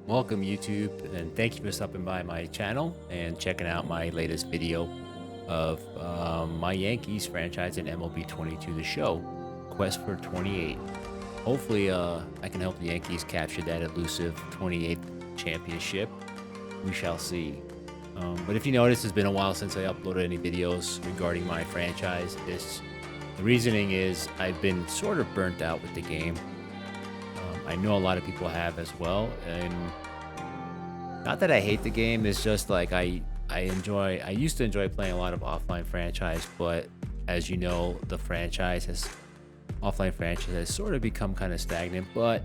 Welcome YouTube, and thank you for stopping by my channel and checking out my latest video of my Yankees franchise in MLB 22, the show, Quest for 28. Hopefully I can help the Yankees capture that elusive 28th championship. We shall see. But if you notice, it's been a while since I uploaded any videos regarding my franchise. The reasoning is I've been sort of burnt out with the game. I know a lot of people have as well, and not that I hate the game, it's just like I used to enjoy playing a lot of offline franchise, but as you know, the offline franchise has sort of become kind of stagnant. But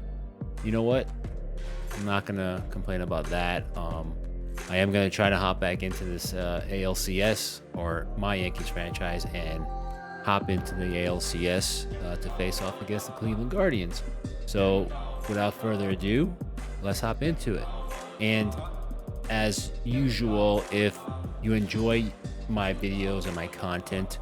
you know what, I'm not gonna complain about that. I am gonna try to hop back into this ALCS, or my Yankees franchise, and hop into the ALCS to face off against the Cleveland Guardians. So without further ado, let's hop into it. And as usual, if you enjoy my videos and my content,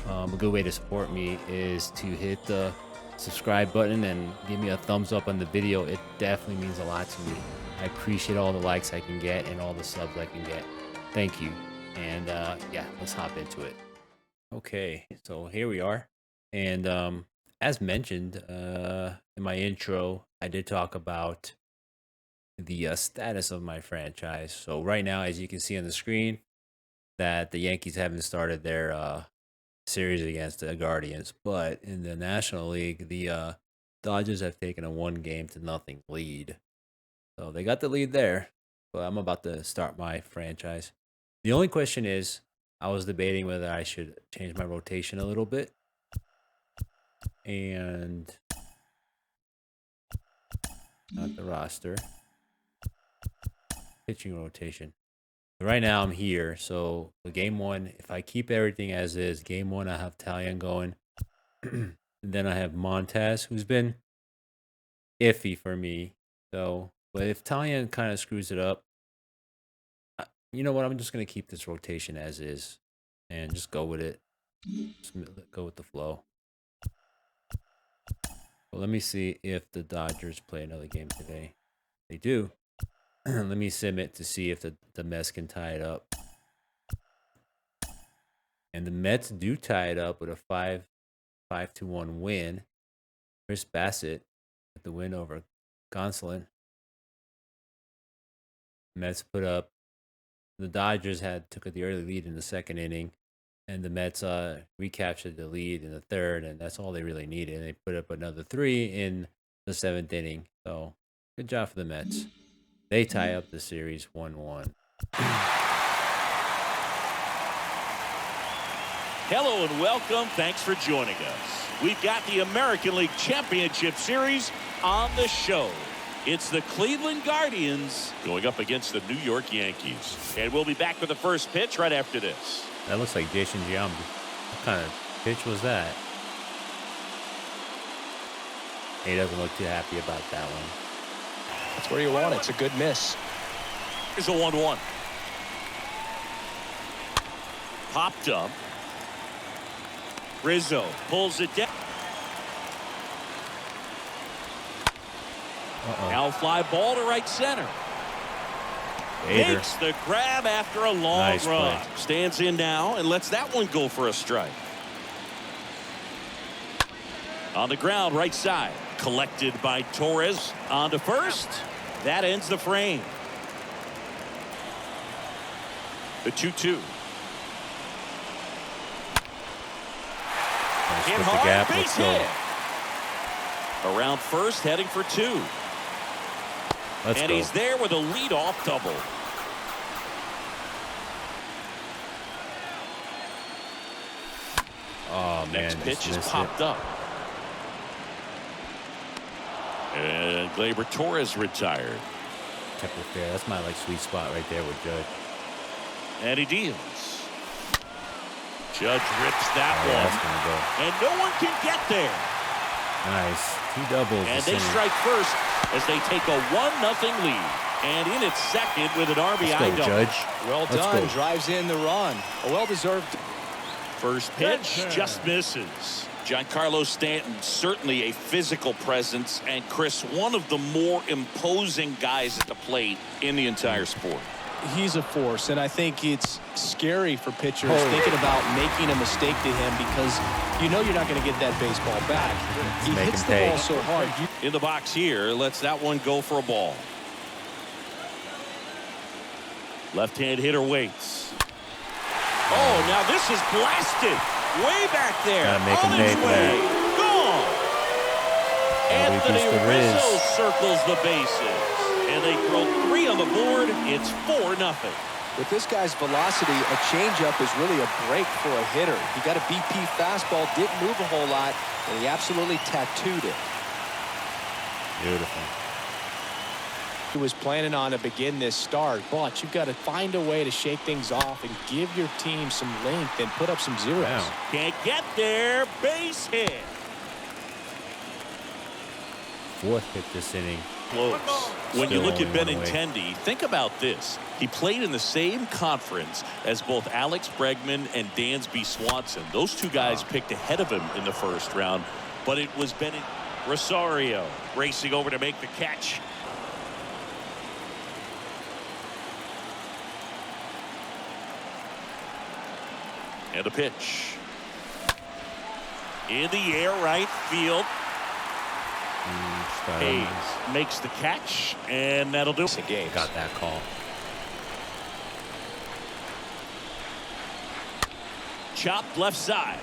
a good way to support me is to hit the subscribe button and give me a thumbs up on the video. It definitely means a lot to me. I appreciate all the likes I can get and all the subs I can get. Thank you. And yeah, let's hop into it. Okay, so here we are. And as mentioned in my intro, I did talk about the status of my franchise. So right now, as you can see on the screen, that the Yankees haven't started their series against the Guardians, but in the National League, the Dodgers have taken a 1-0 lead. So they got the lead there, but I'm about to start my franchise. The only question is, I was debating whether I should change my rotation a little bit. And not the roster. Pitching rotation. Right now I'm here. So the game one, if I keep everything as is, game one I have Talion going. And then I have Montez, who's been iffy for me. So, but if Talion kind of screws it up, you know what? I'm just gonna keep this rotation as is and just go with it. Just go with the flow. Well, let me see if the Dodgers play another game today. They do. Let me sim it to see if the Mets can tie it up. And the Mets do tie it up with a 5-1 win. Chris Bassett with the win over Gonsolin. Mets put up. The Dodgers took the early lead in the second inning, and the Mets recaptured the lead in the third, and that's all they really needed. They put up another 3 in the 7th inning. So good job for the Mets. They tie up the series 1-1. Hello and welcome. Thanks for joining us. We've got the American League Championship Series on the show. It's the Cleveland Guardians going up against the New York Yankees. And we'll be back with the first pitch right after this. That looks like Jason Giambi. What kind of pitch was that? He doesn't look too happy about that one. That's where you want it. It's a good miss. Here's a 1-1. Popped up. Rizzo pulls it down. Now fly ball to right center. Bader Makes the grab after a long run. Play. Stands in now and lets that one go for a strike. On the ground, right side. Collected by Torres. On to first. That ends the frame. The 2-2. Hit hard, base hit. Around first, heading for 2. And he's there with a leadoff double. Oh, man. Next pitch is popped up. And Gleyber Torres retired. Kept it there. That's my sweet spot right there with Judge. And he deals. Judge rips that one. And no one can get there. Nice. 2 doubles. And they strike first as they take a 1-0 lead. And in its second with an RBI double. Judge. Well done. Drives in the run. A well-deserved. First pitch just misses. Giancarlo Stanton, certainly a physical presence, and Chris, one of the more imposing guys at the plate in the entire sport. He's a force, and I think it's scary for pitchers thinking about making a mistake to him because you know you're not going to get that baseball back. He hits the ball so hard. In the box here, lets that one go for a ball. Left-hand hitter waits. Oh, now this is blasted. Way back there. Gotta make on him his pay way. Gone. Anthony Riz Rizzo circles the bases. And they throw 3 on the board. It's 4-0. With this guy's velocity, a changeup is really a break for a hitter. He got a BP fastball, didn't move a whole lot, and he absolutely tattooed it. Beautiful. He was planning on to begin this start, but you've got to find a way to shake things off and give your team some length and put up some zeros. Wow. Can't get there. Base hit. 4th hit this inning. Close. When you Still look at only one away. Benintendi, think about this. He played in the same conference as both Alex Bregman and Dansby Swanson. Those two guys picked ahead of him in the first round, but it was Rosario racing over to make the catch. And a pitch. In the air, right field. Hayes makes the catch, and that'll do it. Games. Got that call. Chopped left side.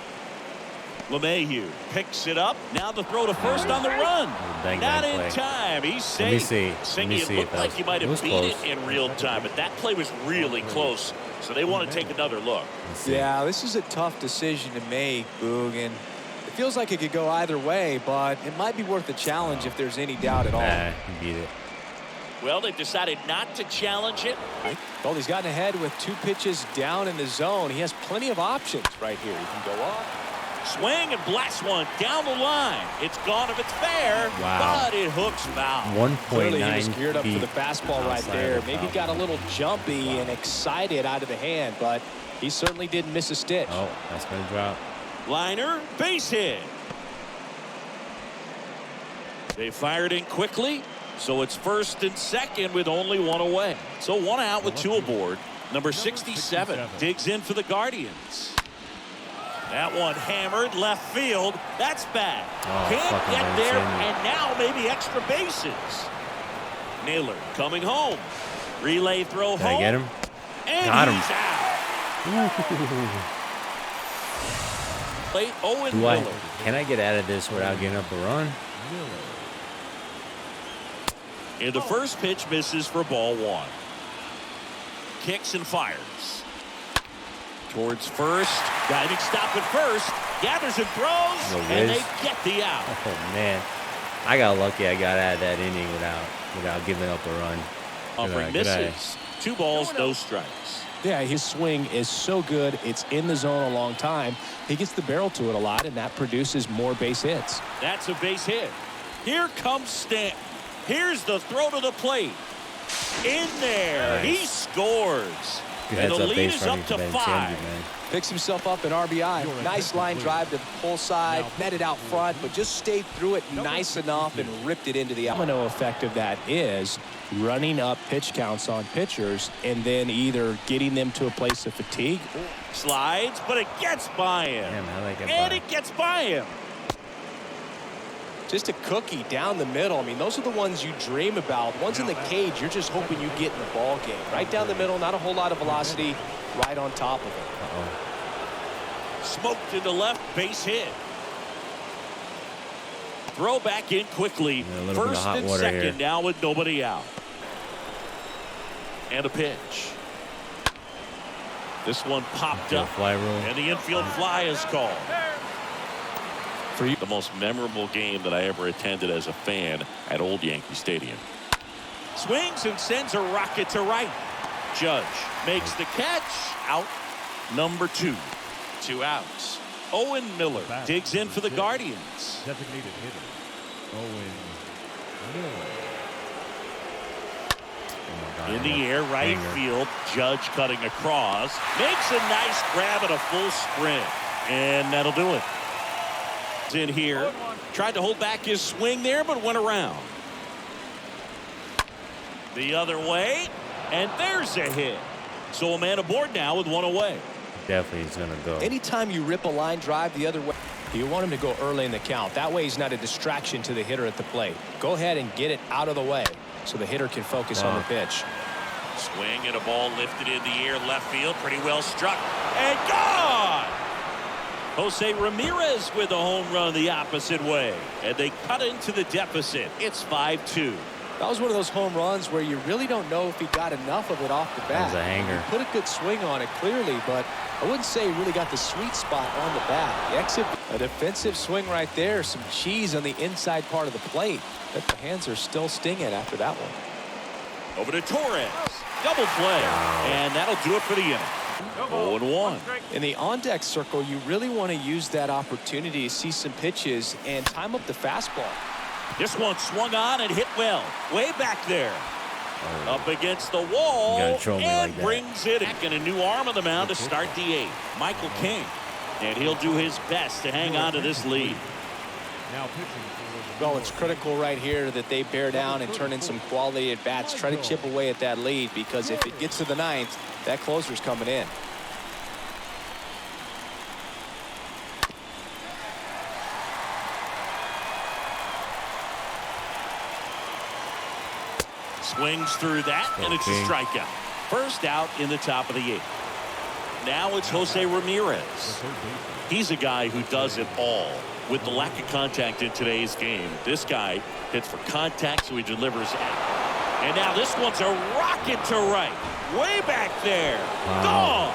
LeMahieu picks it up. Now the throw to first on the run. Bang, Not bang in play. time. He's Let me safe. see. Let me It see looked if like he might it have was beat close. it in real time, but that play was really close. So they want to take another look. Let's see. Yeah, this is a tough decision to make, Boog, and it feels like it could go either way, but it might be worth a challenge if there's any doubt at all. Nah, he beat it. Well, they've decided not to challenge it. Well, he's gotten ahead with 2 pitches down in the zone. He has plenty of options right here. He can go up. Swing and blast one down the line. It's gone if it's fair, Wow. but it hooks foul. 1.9 Clearly he was geared up for feet the fastball right outside there. of the Maybe foul. got a little jumpy and excited out of the hand, but he certainly didn't miss a stitch. Oh, that's going to drop. Liner, base hit. They fired in quickly, so it's first and second with only 1 away. So 1 out with 2 aboard. Number 67 digs in for the Guardians. That one hammered left field. That's bad. Oh, Can't fucking get there, Benintendi. and now maybe extra bases. Naylor coming home. Relay throw Did I home. get him? And Got him. he's out. Late Owen Do I, Miller. can I get out of this without getting up a run? And the first pitch misses for ball 1. Kicks and fires. Towards first. Diving stop at first. Gathers and throws. And they get the out. Oh, man. I got lucky I got out of that inning without giving up a run. Offering Good eye. misses. 2 balls, no strikes. Yeah, his swing is so good. It's in the zone a long time. He gets the barrel to it a lot, and that produces more base hits. That's a base hit. Here comes Stanton. Here's the throw to the plate. In there. Nice. He scores. Good And the heads-up lead base is running up for to Benintendi, 5. man. Picks himself up an RBI. Nice line drive to the pull side, met it out front, but just stayed through it nice enough and ripped it into the out. Domino effect of that is running up pitch counts on pitchers and then either getting them to a place of fatigue. Slides, but it gets by him. Yeah, man, I like it. And it gets by him. Just a cookie down the middle. I mean, those are the ones you dream about. Ones in the cage, you're just hoping you get in the ball game. Right down the middle, not a whole lot of velocity, right on top of it. Smoked into left, base hit. Throw back in quickly. Yeah, a little bit of First hot and water second here. now with nobody out. And a pitch. This one popped Infield up. fly rule. And the infield fly is called. For you, the most memorable game that I ever attended as a fan at Old Yankee Stadium. Swings and sends a rocket to right. Judge makes the catch. Out number 2. 2 outs. Owen Miller digs in for the Guardians. Designated hitter, Owen Miller. Oh, my God. In the air, right Hanger. field. Judge cutting across. Makes a nice grab at a full sprint. And that'll do it. In here, tried to hold back his swing there, but went around. The other way, and there's a hit. So a man aboard now with one away. Definitely is going to go. Anytime you rip a line drive the other way, you want him to go early in the count. That way he's not a distraction to the hitter at the plate. Go ahead and get it out of the way so the hitter can focus on the pitch. Swing and a ball lifted in the air left field. Pretty well struck. And gone! Jose Ramirez with a home run the opposite way. And they cut into the deficit. It's 5-2. That was one of those home runs where you really don't know if he got enough of it off the bat. That was a hanger. He put a good swing on it clearly, but I wouldn't say he really got the sweet spot on the bat. The exit, a defensive swing right there. Some cheese on the inside part of the plate. But the hands are still stinging after that one. Over to Torres. Double play. And that'll do it for the inning. 0-1. In the on-deck circle, you really want to use that opportunity to see some pitches and time up the fastball. This one swung on and hit well. Way back there. Up against the wall. And brings it back in a new arm on the mound to start the 8th. Michael King. And he'll do his best to hang on to this lead. Well, it's critical right here that they bear down and turn in some quality at bats. Try to chip away at that lead, because if it gets to the 9th, that closer's coming in. Swings through that, and it's a strikeout. First out in the top of the 8th. Now it's Jose Ramirez. He's a guy who does it all. With the lack of contact in today's game, this guy hits for contact, so he delivers out. And now this one's a rocket to right. Way back there. Gone.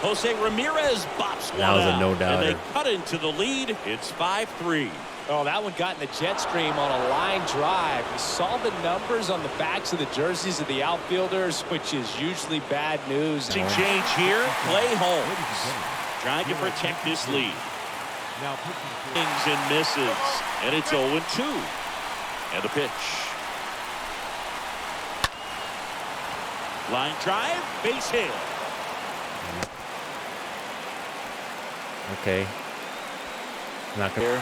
Jose Ramirez bops one out. That was a no-doubter. And they cut into the lead. It's 5-3. Oh, that one got in the jet stream on a line drive. You saw the numbers on the backs of the jerseys of the outfielders, which is usually bad news. Change here. Clay Holmes trying to protect this lead. Swings and misses, and it's 0-2. And the pitch. Line drive, base hit. Okay. Not good.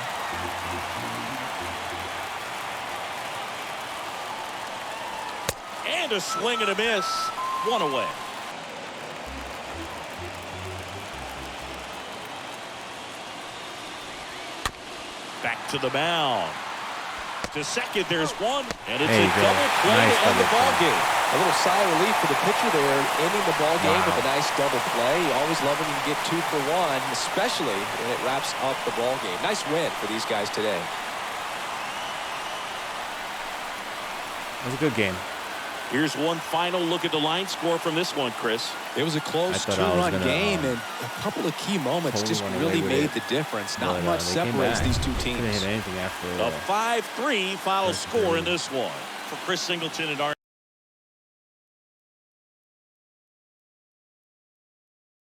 And a swing and a miss. One away. Back to the mound. To second, there's one. And it's a double play to end the ball game. A little sigh of relief for the pitcher there, ending the ball game with a nice double play. You always love when you can get 2 for 1, especially when it wraps up the ball game. Nice win for these guys today. It was a good game. Here's one final look at the line score from this one, Chris. It was a close 2-run game, and a couple of key moments just really made the difference. Not much separates these two teams. Couldn't hit anything after A 5-3 final score in this one. For Chris Singleton and